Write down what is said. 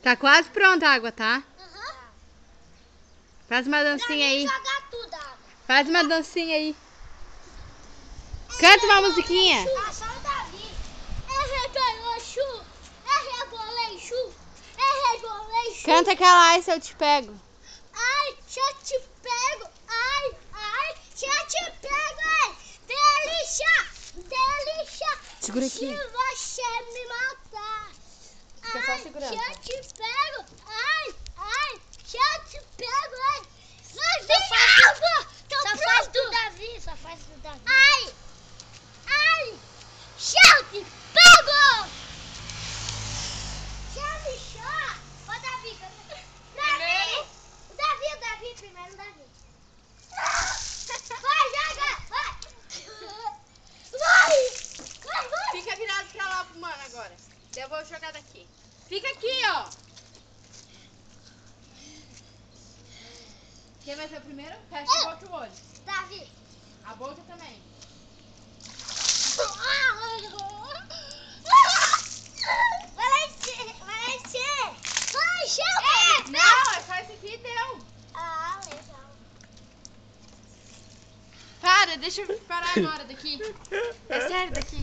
Tá quase pronta a água, tá? Aham. Faz uma dancinha aí. Jogar tudo, água. Faz uma dancinha aí. Canta uma musiquinha. Ah, só o Davi. Reboleixo. Reboleixo. Canta aquela Ai Se Eu Te Pego. Ai, se eu te pego. Ai, se eu te pego. Ai, delícia. Segura aqui. Se você me matar. Fica só segurando. Se eu te pego. Ai, se eu te pego. Ai, vai água. Só faz do Davi, só faz do Davi. Ai, se eu te pego. Se eu me chora. Ô, Davi, Primeiro. o Davi, primeiro o Davi. Vai, joga, vai. Fica virado pra lá pro mano agora. Eu vou jogar daqui. Fica aqui, ó. Quem vai ser o primeiro? Fecha a boca e o olho. Davi. A boca também. Vai encher. Não, é só esse aqui e deu. Ah, legal. Para, deixa eu parar agora daqui. É sério daqui.